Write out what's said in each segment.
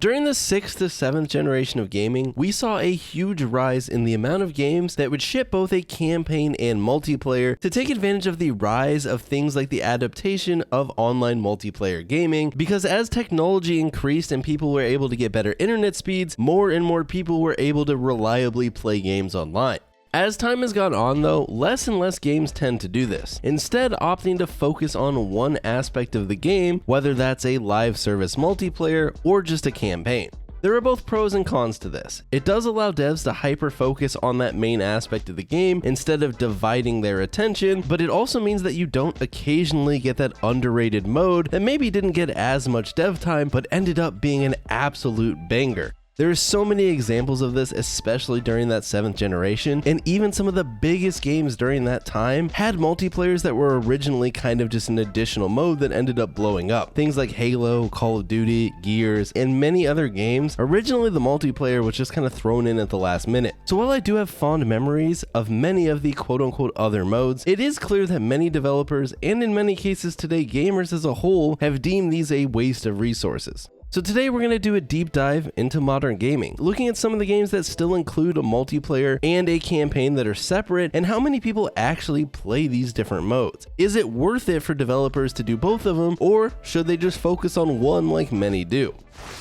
During the 6th to 7th generation of gaming, we saw a huge rise in the amount of games that would ship both a campaign and multiplayer to take advantage of the rise of things like the adaptation of online multiplayer gaming, because as technology increased and people were able to get better internet speeds, more and more people were able to reliably play games online. As time has gone on though, less and less games tend to do this, instead opting to focus on one aspect of the game, whether that's a live service multiplayer or just a campaign. There are both pros and cons to this. It does allow devs to hyper-focus on that main aspect of the game instead of dividing their attention, but it also means that you don't occasionally get that underrated mode that maybe didn't get as much dev time but ended up being an absolute banger. There are so many examples of this, especially during that 7th generation, and even some of the biggest games during that time had multiplayers that were originally kind of just an additional mode that ended up blowing up. Things like Halo, Call of Duty, Gears, and many other games, originally the multiplayer was just kind of thrown in at the last minute. So while I do have fond memories of many of the quote-unquote other modes, it is clear that many developers, and in many cases today gamers as a whole, have deemed these a waste of resources. So today we're going to do a deep dive into modern gaming, looking at some of the games that still include a multiplayer and a campaign that are separate, and how many people actually play these different modes. Is it worth it for developers to do both of them, or should they just focus on one like many do?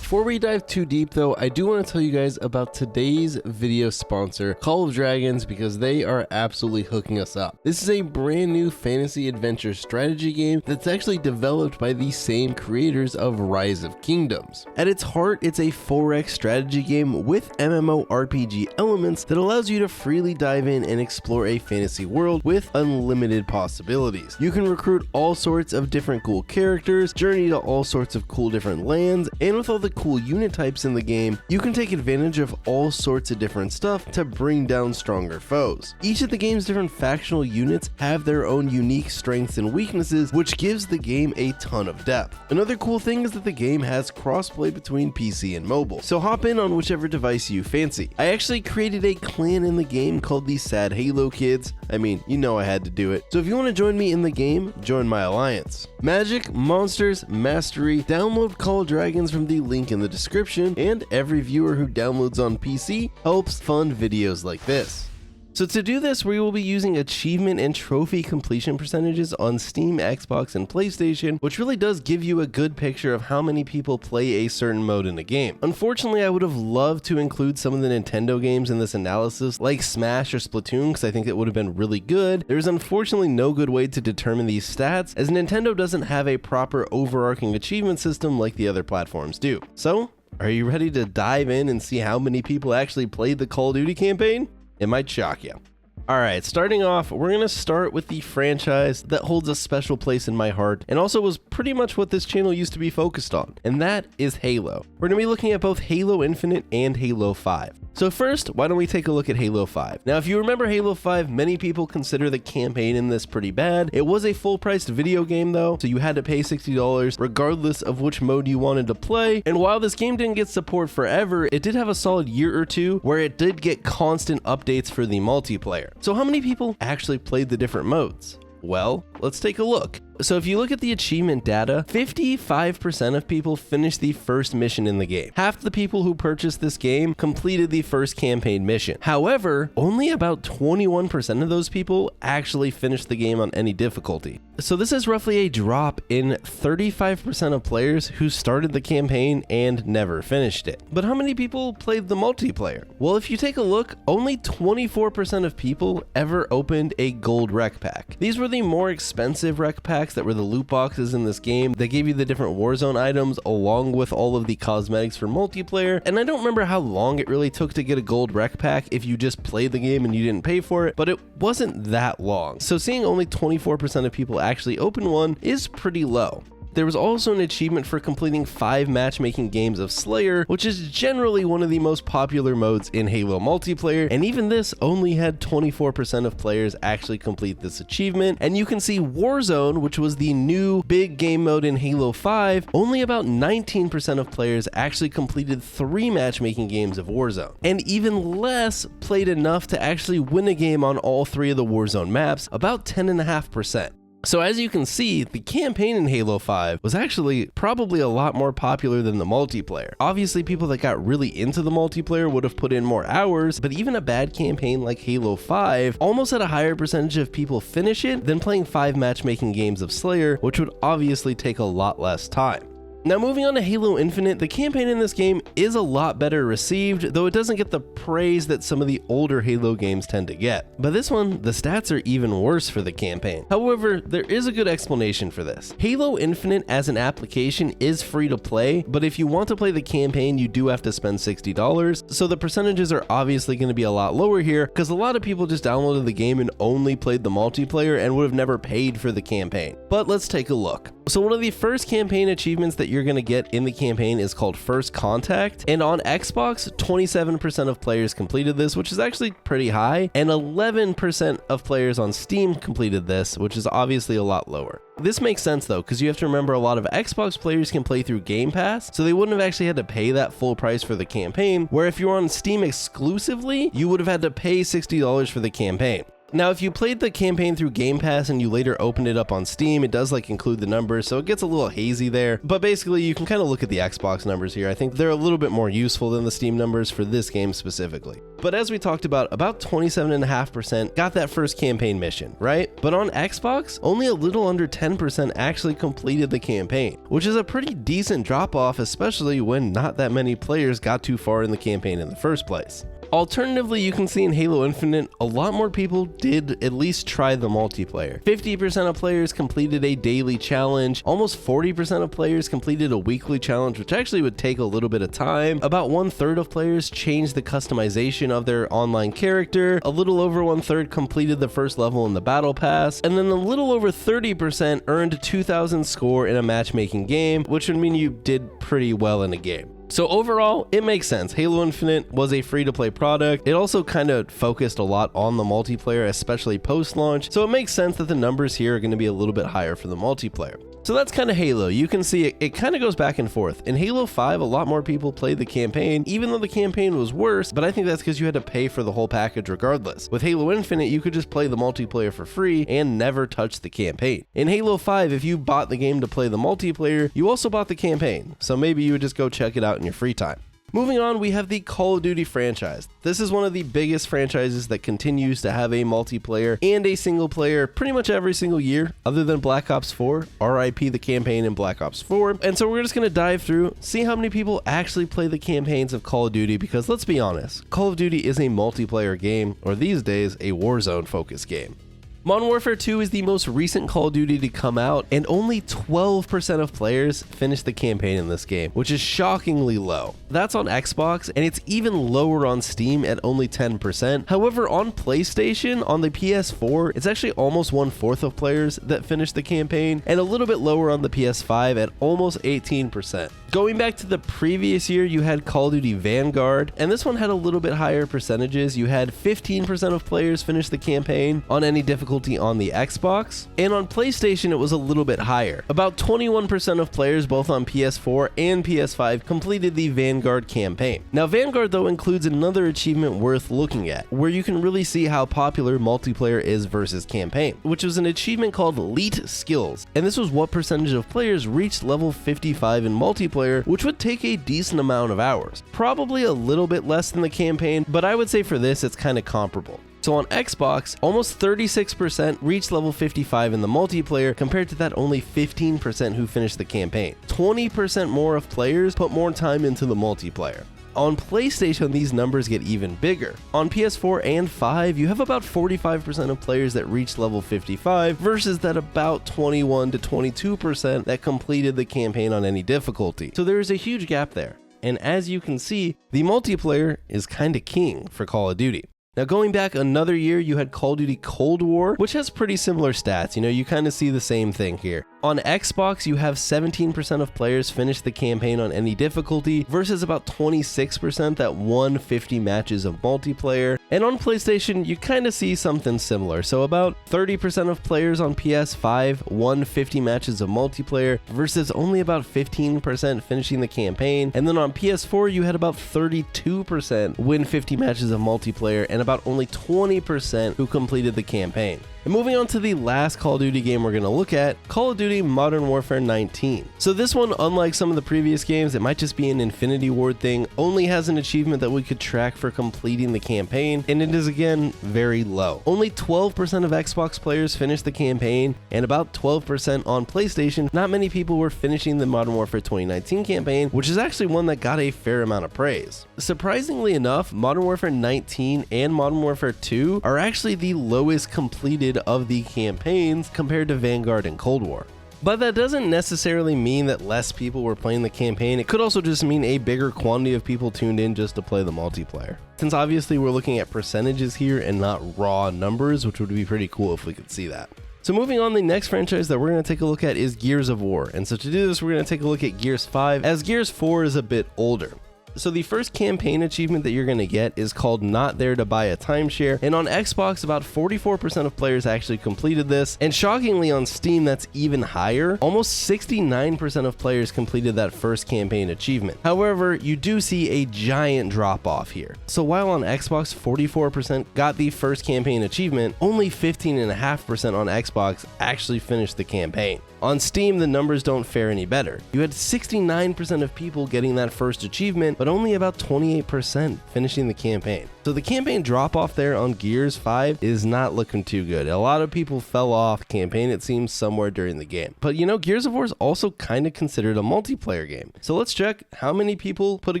Before we dive too deep though, I do want to tell you guys about today's video sponsor, Call of Dragons, because they are absolutely hooking us up. This is a brand new fantasy adventure strategy game that's actually developed by the same creators of Rise of Kingdoms. At its heart, it's a 4X strategy game with MMORPG elements that allows you to freely dive in and explore a fantasy world with unlimited possibilities. You can recruit all sorts of different cool characters, journey to all sorts of cool different lands, and with all the cool unit types in the game, you can take advantage of all sorts of different stuff to bring down stronger foes. Each of the game's different factional units have their own unique strengths and weaknesses, which gives the game a ton of depth. Another cool thing is that the game has crossplay between PC and mobile, so hop in on whichever device you fancy. I actually created a clan in the game called the Sad Halo Kids. I mean, you know I had to do it. So if you want to join me in the game, join my alliance. Magic, Monsters, Mastery, download Call of Dragons from the link in the description, and every viewer who downloads on PC helps fund videos like this. So to do this, we will be using achievement and trophy completion percentages on Steam, Xbox, and PlayStation, which really does give you a good picture of how many people play a certain mode in a game. Unfortunately, I would have loved to include some of the Nintendo games in this analysis, like Smash or Splatoon, because I think it would have been really good. There's unfortunately no good way to determine these stats, as Nintendo doesn't have a proper overarching achievement system like the other platforms do. So, are you ready to dive in and see how many people actually played the Call of Duty campaign? It might shock you. Alright, starting off, we're going to start with the franchise that holds a special place in my heart, and also was pretty much what this channel used to be focused on, and that is Halo. We're going to be looking at both Halo Infinite and Halo 5. So first, why don't we take a look at Halo 5? Now, if you remember Halo 5, many people consider the campaign in this pretty bad. It was a full-priced video game though, so you had to pay $60 regardless of which mode you wanted to play, and while this game didn't get support forever, it did have a solid year or two where it did get constant updates for the multiplayer. So how many people actually played the different modes? Well, let's take a look. So if you look at the achievement data, 55% of people finished the first mission in the game. Half the people who purchased this game completed the first campaign mission. However, only about 21% of those people actually finished the game on any difficulty. So this is roughly a drop in 35% of players who started the campaign and never finished it. But how many people played the multiplayer? Well, if you take a look, only 24% of people ever opened a gold rec pack. These were the more expensive rec packs that were the loot boxes in this game that gave you the different Warzone items along with all of the cosmetics for multiplayer, and I don't remember how long it really took to get a gold rec pack if you just played the game and you didn't pay for it, but it wasn't that long. So seeing only 24% of people actually open one is pretty low. There was also an achievement for completing 5 matchmaking games of Slayer, which is generally one of the most popular modes in Halo multiplayer, and even this only had 24% of players actually complete this achievement. And you can see Warzone, which was the new big game mode in Halo 5, only about 19% of players actually completed 3 matchmaking games of Warzone, and even less played enough to actually win a game on all 3 of the Warzone maps, about 10.5%. So as you can see, the campaign in Halo 5 was actually probably a lot more popular than the multiplayer. Obviously, people that got really into the multiplayer would have put in more hours, but even a bad campaign like Halo 5 almost had a higher percentage of people finish it than playing 5 matchmaking games of Slayer, which would obviously take a lot less time. Now moving on to Halo Infinite, the campaign in this game is a lot better received, though it doesn't get the praise that some of the older Halo games tend to get. But this one, the stats are even worse for the campaign. However, there is a good explanation for this. Halo Infinite as an application is free to play, but if you want to play the campaign, you do have to spend $60, so the percentages are obviously going to be a lot lower here, because a lot of people just downloaded the game and only played the multiplayer and would have never paid for the campaign. But let's take a look. So one of the first campaign achievements that you're going to get in the campaign is called First Contact, and on Xbox, 27% of players completed this, which is actually pretty high, and 11% of players on Steam completed this, which is obviously a lot lower. This makes sense though, because you have to remember a lot of Xbox players can play through Game Pass, so they wouldn't have actually had to pay that full price for the campaign, where if you're on Steam exclusively, you would have had to pay $60 for the campaign. Now, if you played the campaign through Game Pass and you later opened it up on Steam, it does include the numbers, so it gets a little hazy there. But basically, you can kind of look at the Xbox numbers here. I think they're a little bit more useful than the Steam numbers for this game specifically. But as we talked about 27.5% got that first campaign mission, right? But on Xbox, only a little under 10% actually completed the campaign, which is a pretty decent drop off, especially when not that many players got too far in the campaign in the first place. Alternatively, you can see in Halo Infinite, a lot more people did at least try the multiplayer. 50% of players completed a daily challenge, almost 40% of players completed a weekly challenge, which actually would take a little bit of time. About 1/3 of players changed the customization of their online character, a little over 1/3 completed the first level in the battle pass, and then a little over 30% earned 2,000 score in a matchmaking game, which would mean you did pretty well in a game. So overall, it makes sense. Halo Infinite was a free-to-play product. It also kind of focused a lot on the multiplayer, especially post-launch, so it makes sense that the numbers here are going to be a little bit higher for the multiplayer. So that's kind of Halo. You can see it kind of goes back and forth. In Halo 5, a lot more people played the campaign, even though the campaign was worse, but I think that's because you had to pay for the whole package regardless. With Halo Infinite, you could just play the multiplayer for free and never touch the campaign. In Halo 5, if you bought the game to play the multiplayer, you also bought the campaign, so maybe you would just go check it out in your free time. Moving on, we have the Call of Duty franchise. This is one of the biggest franchises that continues to have a multiplayer and a single player pretty much every single year, other than Black Ops 4, RIP the campaign in Black Ops 4. And so we're just going to dive through, see how many people actually play the campaigns of Call of Duty, because let's be honest, Call of Duty is a multiplayer game, or these days, a Warzone focused game. Modern Warfare 2 is the most recent Call of Duty to come out, and only 12% of players finished the campaign in this game, which is shockingly low. That's on Xbox, and it's even lower on Steam at only 10%. However, on PlayStation, on the PS4, it's actually almost 1/4 of players that finished the campaign, and a little bit lower on the PS5 at almost 18%. Going back to the previous year, you had Call of Duty Vanguard, and this one had a little bit higher percentages. You had 15% of players finish the campaign on any difficulty on the Xbox, and on PlayStation it was a little bit higher. About 21% of players both on PS4 and PS5 completed the Vanguard campaign. Now Vanguard though includes another achievement worth looking at, where you can really see how popular multiplayer is versus campaign, which was an achievement called Elite Skills, and this was what percentage of players reached level 55 in multiplayer, which would take a decent amount of hours. Probably a little bit less than the campaign, but I would say for this it's kind of comparable. So on Xbox, almost 36% reached level 55 in the multiplayer, compared to that only 15% who finished the campaign. 20% more of players put more time into the multiplayer. On PlayStation, these numbers get even bigger. On PS4 and 5, you have about 45% of players that reached level 55 versus that about 21 to 22% that completed the campaign on any difficulty. So there is a huge gap there. And as you can see, the multiplayer is kind of king for Call of Duty. Now going back another year, you had Call of Duty Cold War, which has pretty similar stats. You kind of see the same thing here. On Xbox, you have 17% of players finish the campaign on any difficulty versus about 26% that won 50 matches of multiplayer. And on PlayStation, you kind of see something similar. So about 30% of players on PS5 won 50 matches of multiplayer versus only about 15% finishing the campaign. And then on PS4, you had about 32% win 50 matches of multiplayer and about only 20% who completed the campaign. And moving on to the last Call of Duty game we're going to look at, Call of Duty Modern Warfare 19. So this one, unlike some of the previous games, it might just be an Infinity Ward thing, only has an achievement that we could track for completing the campaign, and it is again very low. Only 12% of Xbox players finished the campaign, and about 12% on PlayStation. Not many people were finishing the Modern Warfare 2019 campaign, which is actually one that got a fair amount of praise. Surprisingly enough, Modern Warfare 19 and Modern Warfare 2 are actually the lowest completed of the campaigns compared to Vanguard and Cold War. But that doesn't necessarily mean that less people were playing the campaign. It could also just mean a bigger quantity of people tuned in just to play the multiplayer. Since obviously we're looking at percentages here and not raw numbers, which would be pretty cool if we could see that. So moving on, the next franchise that we're going to take a look at is Gears of War. And so to do this, we're going to take a look at Gears 5, as Gears 4 is a bit older. So the first campaign achievement that you're going to get is called Not There to Buy a Timeshare, and on Xbox about 44% of players actually completed this, and shockingly on Steam that's even higher. Almost 69% of players completed that first campaign achievement. However, you do see a giant drop off here. So while on Xbox 44% got the first campaign achievement, only 15.5% on Xbox actually finished the campaign. On Steam, the numbers don't fare any better. You had 69% of people getting that first achievement, but only about 28% finishing the campaign. So the campaign drop off there on Gears 5 is not looking too good. A lot of people fell off the campaign, it seems, somewhere during the game. But you know, Gears of War is also kind of considered a multiplayer game. So let's check how many people put a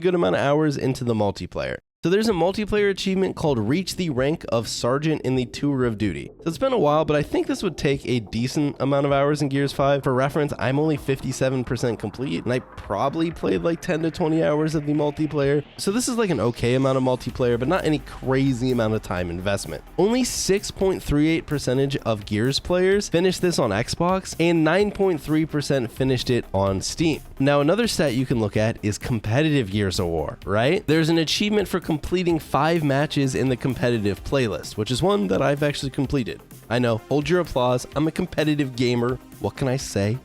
good amount of hours into the multiplayer. So there's a multiplayer achievement called Reach the Rank of Sergeant in the Tour of Duty. So it's been a while, but I think this would take a decent amount of hours in Gears 5. For reference, I'm only 57% complete, and I probably played like 10 to 20 hours of the multiplayer. So this is like an okay amount of multiplayer, but not any crazy amount of time investment. Only 6.38% of Gears players finished this on Xbox, and 9.3% finished it on Steam. Now another stat you can look at is competitive Gears of War, right? There's an achievement for completing 5 matches in the competitive playlist, which is one that I've actually completed. I know, hold your applause, I'm a competitive gamer, what can I say?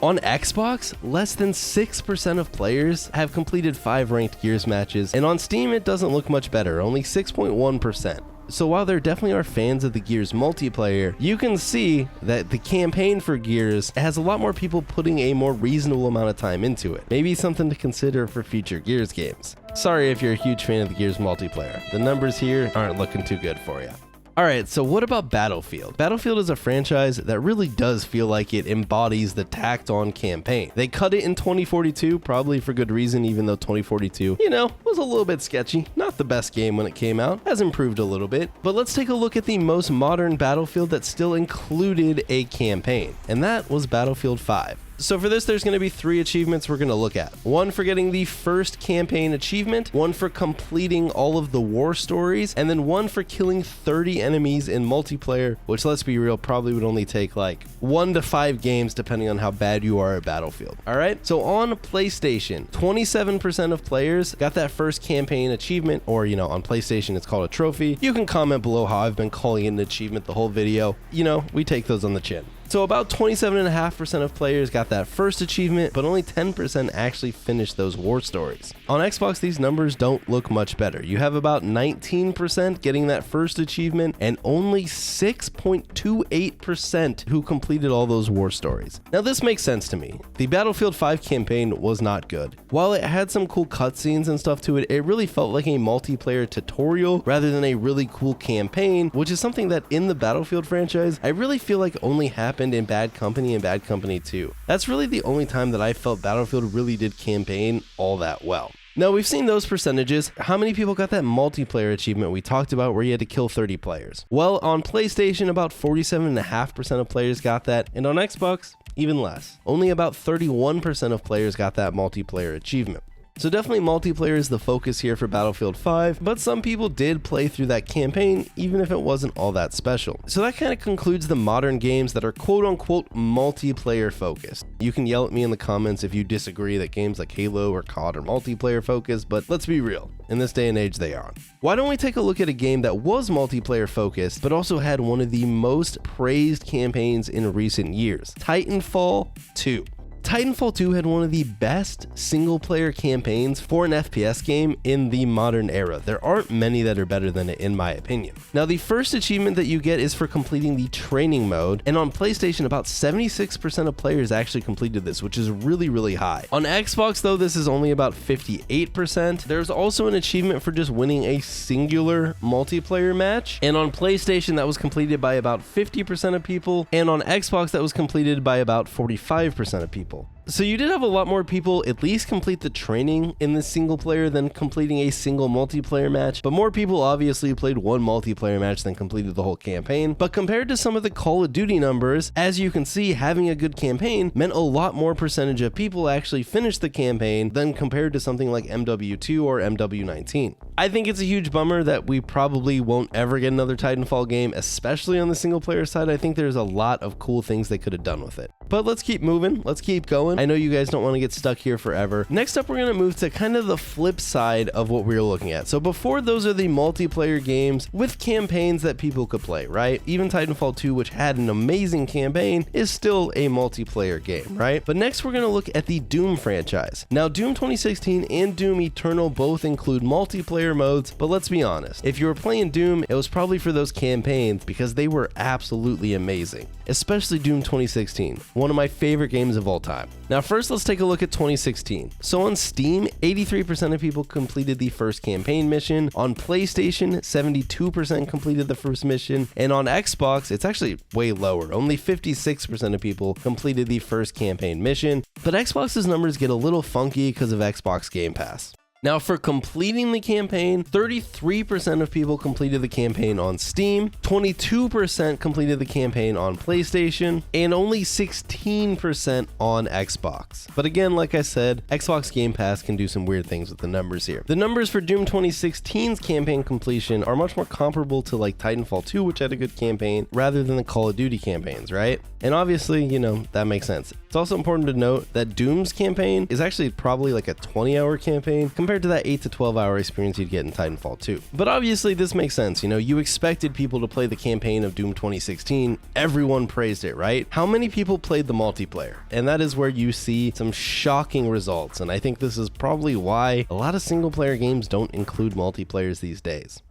On Xbox, less than 6% of players have completed 5 ranked Gears matches, and on Steam it doesn't look much better, only 6.1%. So while there definitely are fans of the Gears multiplayer, you can see that the campaign for Gears has a lot more people putting a more reasonable amount of time into it. Maybe something to consider for future Gears games. Sorry if you're a huge fan of the Gears multiplayer. The numbers here aren't looking too good for you. Alright, so what about Battlefield? Battlefield is a franchise that really does feel like it embodies the tacked-on campaign. They cut it in 2042, probably for good reason, even though 2042, you know, was a little bit sketchy. Not the best game when it came out, has improved a little bit. But let's take a look at the most modern Battlefield that still included a campaign, and that was Battlefield 5. So for this, there's going to be 3 achievements we're going to look at. One for getting the first campaign achievement, one for completing all of the war stories, and then one for killing 30 enemies in multiplayer, which, let's be real, probably would only take like 1 to 5 games depending on how bad you are at Battlefield. All right, so on PlayStation, 27% of players got that first campaign achievement, or you know, on PlayStation it's called a trophy. You can comment below how I've been calling it an achievement the whole video. You know, we take those on the chin. So about 27.5% of players got that first achievement, but only 10% actually finished those war stories. On Xbox, these numbers don't look much better. You have about 19% getting that first achievement, and only 6.28% who completed all those war stories. Now this makes sense to me. The Battlefield 5 campaign was not good. While it had some cool cutscenes and stuff to it, it really felt like a multiplayer tutorial rather than a really cool campaign, which is something that in the Battlefield franchise, I really feel like only happened in Bad Company and Bad Company 2. That's really the only time that I felt Battlefield really did campaign all that well. Now we've seen those percentages. How many people got that multiplayer achievement we talked about where you had to kill 30 players? Well, on PlayStation, about 47.5% of players got that, and on Xbox, even less. Only about 31% of players got that multiplayer achievement. So definitely multiplayer is the focus here for Battlefield 5, but some people did play through that campaign even if it wasn't all that special. So that kind of concludes the modern games that are quote-unquote multiplayer focused. You can yell at me in the comments if you disagree that games like Halo or COD are multiplayer focused, but let's be real, in this day and age they aren't. Why don't we take a look at a game that was multiplayer focused but also had one of the most praised campaigns in recent years, Titanfall 2. Titanfall 2 had one of the best single-player campaigns for an FPS game in the modern era. There aren't many that are better than it, in my opinion. Now, the first achievement that you get is for completing the training mode, and on PlayStation, about 76% of players actually completed this, which is really, really high. On Xbox, though, this is only about 58%. There's also an achievement for just winning a singular multiplayer match, and on PlayStation, that was completed by about 50% of people, and on Xbox, that was completed by about 45% of people. So you did have a lot more people at least complete the training in this single player than completing a single multiplayer match, but more people obviously played one multiplayer match than completed the whole campaign. But compared to some of the Call of Duty numbers, as you can see, having a good campaign meant a lot more percentage of people actually finished the campaign than compared to something like MW2 or MW19. I think it's a huge bummer that we probably won't ever get another Titanfall game, especially on the single player side. I think there's a lot of cool things they could have done with it. But let's keep moving, let's keep going. I know you guys don't want to get stuck here forever. Next up, we're going to move to kind of the flip side of what we were looking at. So before, those are the multiplayer games with campaigns that people could play, right? Even Titanfall 2, which had an amazing campaign, is still a multiplayer game, right? But next, we're going to look at the Doom franchise. Now, Doom 2016 and Doom Eternal both include multiplayer modes, but let's be honest, if you were playing Doom, it was probably for those campaigns because they were absolutely amazing, especially Doom 2016, one of my favorite games of all time. Now, first, let's take a look at 2016. So on Steam, 83% of people completed the first campaign mission. On PlayStation, 72% completed the first mission. And on Xbox, it's actually way lower. Only 56% of people completed the first campaign mission. But Xbox's numbers get a little funky because of Xbox Game Pass. Now, for completing the campaign, 33% of people completed the campaign on Steam, 22% completed the campaign on PlayStation, and only 16% on Xbox. But again, like I said, Xbox Game Pass can do some weird things with the numbers here. The numbers for Doom 2016's campaign completion are much more comparable to like Titanfall 2, which had a good campaign, rather than the Call of Duty campaigns, right? And obviously, you know, that makes sense. It's also important to note that Doom's campaign is actually probably like a 20-hour campaign compared to that 8 to 12-hour experience you'd get in Titanfall 2. But obviously, this makes sense. You know, you expected people to play the campaign of Doom 2016. Everyone praised it, right? How many people played the multiplayer? And that is where you see some shocking results. And I think this is probably why a lot of single-player games don't include multiplayers these days.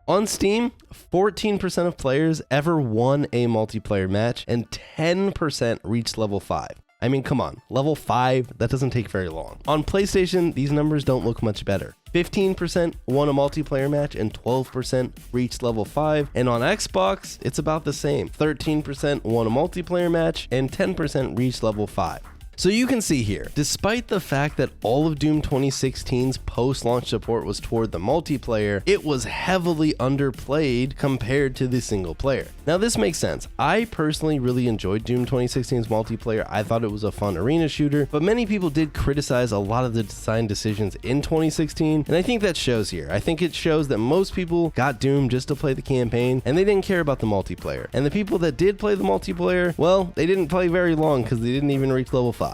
On Steam, 14% of players ever won a multiplayer match, and 10% reached level 5. I mean, come on, level 5, that doesn't take very long. On PlayStation, these numbers don't look much better. 15% won a multiplayer match and 12% reached level 5. And on Xbox, it's about the same. 13% won a multiplayer match and 10% reached level 5. So you can see here, despite the fact that all of Doom 2016's post-launch support was toward the multiplayer, it was heavily underplayed compared to the single player. Now this makes sense. I personally really enjoyed Doom 2016's multiplayer. I thought it was a fun arena shooter, but many people did criticize a lot of the design decisions in 2016, and I think that shows here. I think it shows that most people got Doom just to play the campaign, and they didn't care about the multiplayer. And the people that did play the multiplayer, well, they didn't play very long because they didn't even reach level 5.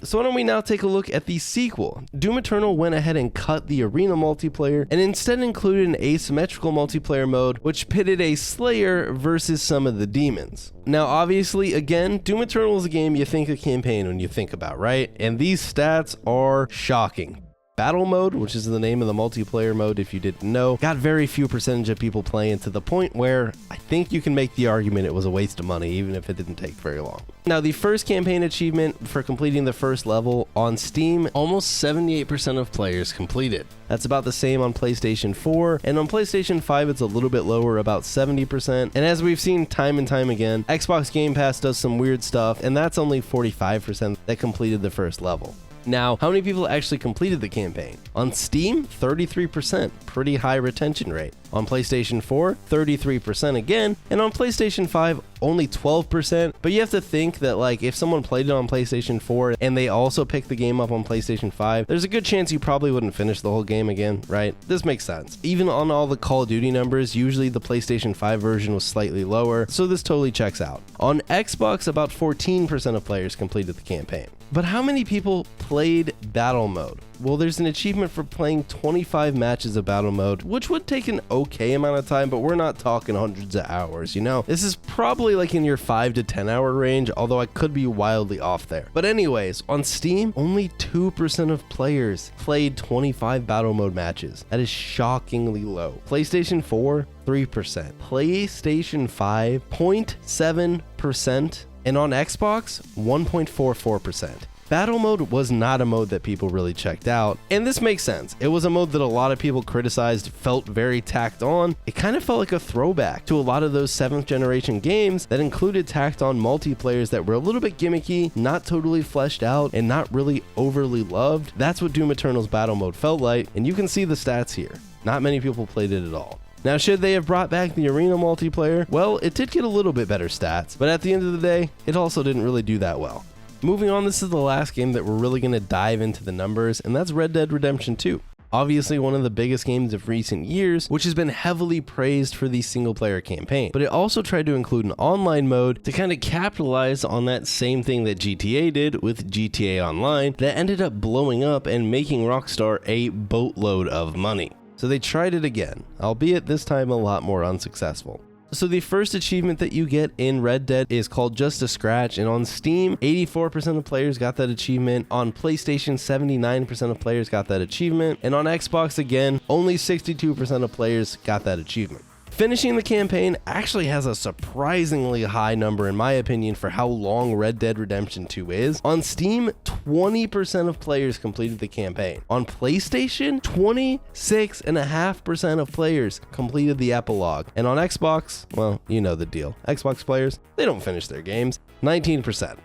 So why don't we now take a look at the sequel. Doom Eternal went ahead and cut the arena multiplayer and instead included an asymmetrical multiplayer mode which pitted a Slayer versus some of the demons. Now obviously, again, Doom Eternal is a game you think a campaign when you think about, right? And these stats are shocking. Battle mode, which is the name of the multiplayer mode if you didn't know, got very few percentage of people playing, to the point where I think you can make the argument it was a waste of money even if it didn't take very long. Now the first campaign achievement for completing the first level on Steam, almost 78% of players completed. That's about the same on PlayStation 4, and on PlayStation 5 it's a little bit lower, about 70%. And as we've seen time and time again, Xbox Game Pass does some weird stuff, and that's only 45% that completed the first level. Now, how many people actually completed the campaign? On Steam, 33%, pretty high retention rate. On PlayStation 4, 33% again, and on PlayStation 5, only 12%. But you have to think that, like, if someone played it on PlayStation 4 and they also picked the game up on PlayStation 5, there's a good chance you probably wouldn't finish the whole game again, right? This makes sense. Even on all the Call of Duty numbers, usually the PlayStation 5 version was slightly lower, so this totally checks out. On Xbox, about 14% of players completed the campaign. But how many people played battle mode? Well, there's an achievement for playing 25 matches of battle mode, which would take an okay amount of time, but we're not talking hundreds of hours, you know? This is probably like in your 5 to 10 hour range, although I could be wildly off there. But anyways, on Steam, only 2% of players played 25 battle mode matches. That is shockingly low. PlayStation 4, 3%. PlayStation 5, 0.7%. And on Xbox, 1.44%. Battle mode was not a mode that people really checked out, and this makes sense. It was a mode that a lot of people criticized, felt very tacked on. It kind of felt like a throwback to a lot of those 7th generation games that included tacked on multiplayers that were a little bit gimmicky, not totally fleshed out, and not really overly loved. That's what Doom Eternal's battle mode felt like, and you can see the stats here. Not many people played it at all. Now, should they have brought back the arena multiplayer? Well, it did get a little bit better stats, but at the end of the day, it also didn't really do that well. Moving on, this is the last game that we're really going to dive into the numbers, and that's Red Dead Redemption 2. Obviously one of the biggest games of recent years, which has been heavily praised for the single player campaign, but it also tried to include an online mode to kind of capitalize on that same thing that GTA did with GTA Online that ended up blowing up and making Rockstar a boatload of money. So they tried it again, albeit this time a lot more unsuccessful. So the first achievement that you get in Red Dead is called Just a Scratch, and on Steam, 84% of players got that achievement. On PlayStation, 79% of players got that achievement. And on Xbox, again, only 62% of players got that achievement. Finishing the campaign actually has a surprisingly high number in my opinion for how long Red Dead Redemption 2 is. On Steam, 20% of players completed the campaign. On PlayStation, 26.5% of players completed the epilogue. And on Xbox, well, you know the deal. Xbox players, they don't finish their games. 19%.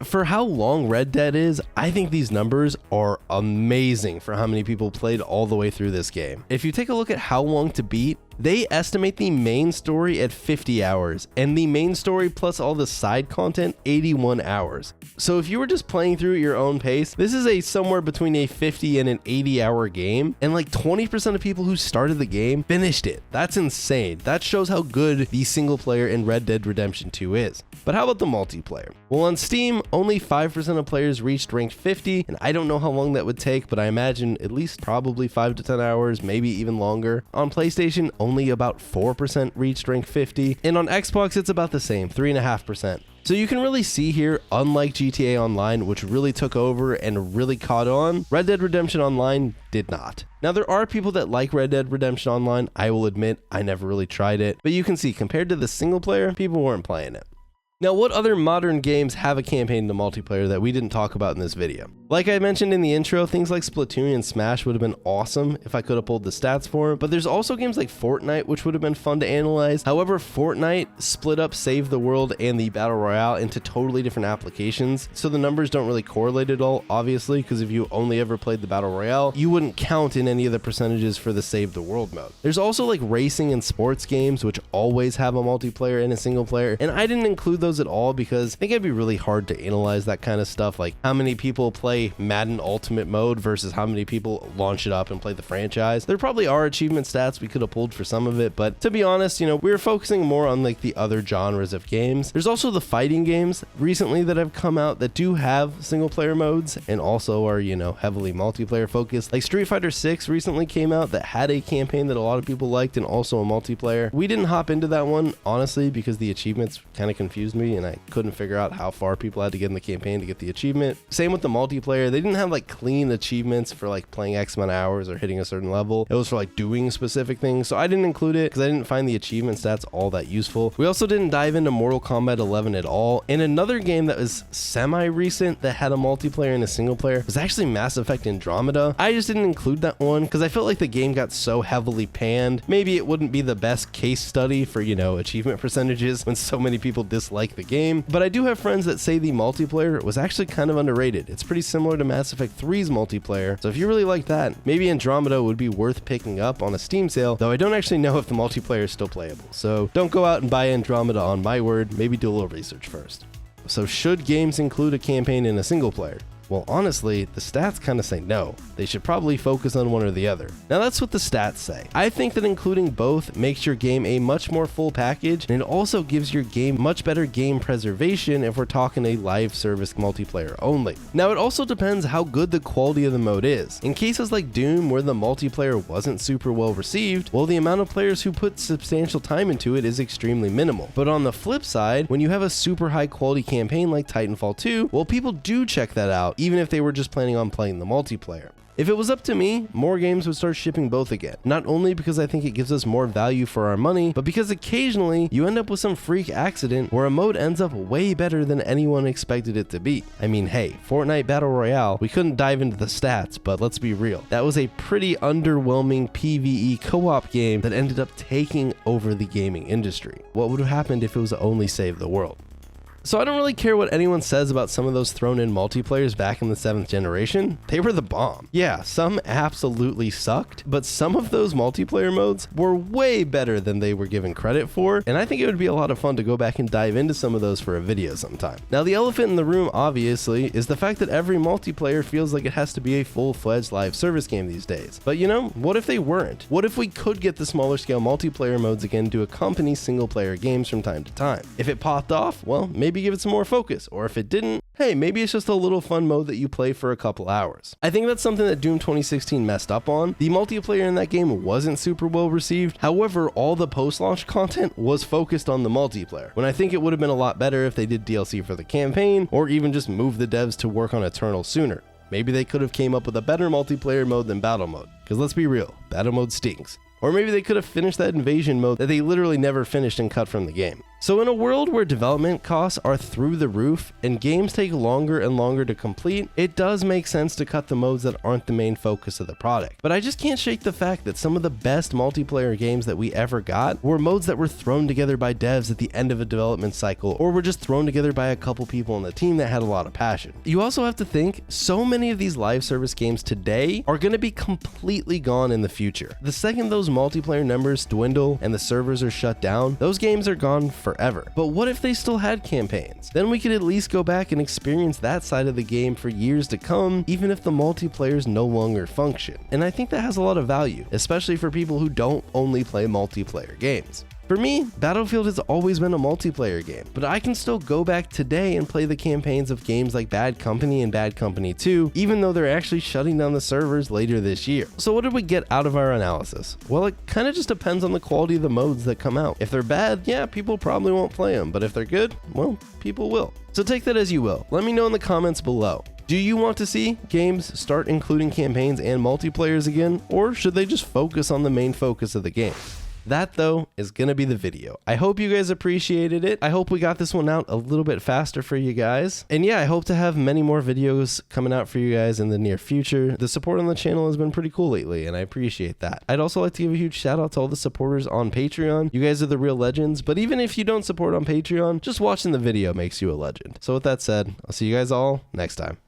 For how long Red Dead is, I think these numbers are amazing for how many people played all the way through this game. If you take a look at how long to beat, they estimate the main story at 50 hours, and the main story plus all the side content, 81 hours. So if you were just playing through at your own pace, this is a somewhere between a 50 and an 80-hour game, and like 20% of people who started the game finished it. That's insane. That shows how good the single player in Red Dead Redemption 2 is. But how about the multiplayer? Well, on Steam, only 5% of players reached rank 50, and I don't know how long that would take, but I imagine at least probably 5 to 10 hours, maybe even longer. On PlayStation, only about 4% reached rank 50, and on Xbox, it's about the same, 3.5%. So you can really see here, unlike GTA Online, which really took over and really caught on, Red Dead Redemption Online did not. Now, there are people that like Red Dead Redemption Online. I will admit, I never really tried it, but you can see, compared to the single player, people weren't playing it. Now, what other modern games have a campaign to multiplayer that we didn't talk about in this video? Like I mentioned in the intro, things like Splatoon and Smash would have been awesome if I could have pulled the stats for them, but there's also games like Fortnite, which would have been fun to analyze. However, Fortnite split up Save the World and the Battle Royale into totally different applications, so the numbers don't really correlate at all, obviously, because if you only ever played the Battle Royale, you wouldn't count in any of the percentages for the Save the World mode. There's also like racing and sports games, which always have a multiplayer and a single player, and I didn't include those at all because I think it'd be really hard to analyze that kind of stuff, like how many people play Madden Ultimate Mode versus how many people launch it up and play the franchise. There probably are achievement stats we could have pulled for some of it, but to be honest, you know, we were focusing more on like the other genres of games. There's also the fighting games recently that have come out that do have single player modes and also are, you know, heavily multiplayer focused. Like Street Fighter 6 recently came out that had a campaign that a lot of people liked and also a multiplayer. We didn't hop into that one, honestly, because the achievements kind of confused me and I couldn't figure out how far people had to get in the campaign to get the achievement. Same with the multiplayer. They didn't have like clean achievements for like playing X amount of hours or hitting a certain level. It was for like doing specific things. So I didn't include it because I didn't find the achievement stats all that useful. We also didn't dive into Mortal Kombat 11 at all. And another game that was semi-recent that had a multiplayer and a single player was actually Mass Effect Andromeda. I just didn't include that one because I felt like the game got so heavily panned. Maybe it wouldn't be the best case study for, you know, achievement percentages when so many people dislike the game. But I do have friends that say the multiplayer was actually kind of underrated. It's pretty similar to Mass Effect 3's multiplayer, so if you really like that, maybe Andromeda would be worth picking up on a Steam sale, though I don't actually know if the multiplayer is still playable. So don't go out and buy Andromeda on my word, maybe do a little research first. So should games include a campaign in a single player? Well, honestly, the stats kind of say no. They should probably focus on one or the other. Now that's what the stats say. I think that including both makes your game a much more full package, and it also gives your game much better game preservation if we're talking a live service multiplayer only. Now it also depends how good the quality of the mode is. In cases like Doom, where the multiplayer wasn't super well received, well, the amount of players who put substantial time into it is extremely minimal. But on the flip side, when you have a super high quality campaign like Titanfall 2, well, people do check that out, even if they were just planning on playing the multiplayer. If it was up to me, more games would start shipping both again. Not only because I think it gives us more value for our money, but because occasionally you end up with some freak accident where a mode ends up way better than anyone expected it to be. I mean, hey, Fortnite Battle Royale, we couldn't dive into the stats, but let's be real. That was a pretty underwhelming PvE co-op game that ended up taking over the gaming industry. What would have happened if it was only Save the World? So I don't really care what anyone says about some of those thrown in multiplayers back in the 7th generation. They were the bomb. Yeah, some absolutely sucked, but some of those multiplayer modes were way better than they were given credit for, and I think it would be a lot of fun to go back and dive into some of those for a video sometime. Now the elephant in the room, obviously, is the fact that every multiplayer feels like it has to be a full-fledged live service game these days. But you know, what if they weren't? What if we could get the smaller scale multiplayer modes again to accompany single player games from time to time? If it popped off, well, maybe give it some more focus, or if it didn't, hey, maybe it's just a little fun mode that you play for a couple hours. I think that's something that Doom 2016 messed up on. The multiplayer in that game wasn't super well received. However, all the post-launch content was focused on the multiplayer, when I think it would have been a lot better if they did DLC for the campaign, or even just move the devs to work on Eternal sooner. Maybe they could have came up with a better multiplayer mode than battle mode, because let's be real, battle mode stinks. Or maybe they could have finished that invasion mode that they literally never finished and cut from the game. So in a world where development costs are through the roof and games take longer and longer to complete, it does make sense to cut the modes that aren't the main focus of the product. But I just can't shake the fact that some of the best multiplayer games that we ever got were modes that were thrown together by devs at the end of a development cycle, or were just thrown together by a couple people on the team that had a lot of passion. You also have to think, so many of these live service games today are going to be completely gone in the future. The second those multiplayer numbers dwindle and the servers are shut down, those games are gone forever. But what if they still had campaigns? Then we could at least go back and experience that side of the game for years to come, even if the multiplayers no longer function. And I think that has a lot of value, especially for people who don't only play multiplayer games. For me, Battlefield has always been a multiplayer game, but I can still go back today and play the campaigns of games like Bad Company and Bad Company 2, even though they're actually shutting down the servers later this year. So what did we get out of our analysis? Well, it kind of just depends on the quality of the modes that come out. If they're bad, yeah, people probably won't play them, but if they're good, well, people will. So take that as you will. Let me know in the comments below. Do you want to see games start including campaigns and multiplayers again, or should they just focus on the main focus of the game? That, though, is going to be the video. I hope you guys appreciated it. I hope we got this one out a little bit faster for you guys. And yeah, I hope to have many more videos coming out for you guys in the near future. The support on the channel has been pretty cool lately, and I appreciate that. I'd also like to give a huge shout out to all the supporters on Patreon. You guys are the real legends, but even if you don't support on Patreon, just watching the video makes you a legend. So with that said, I'll see you guys all next time.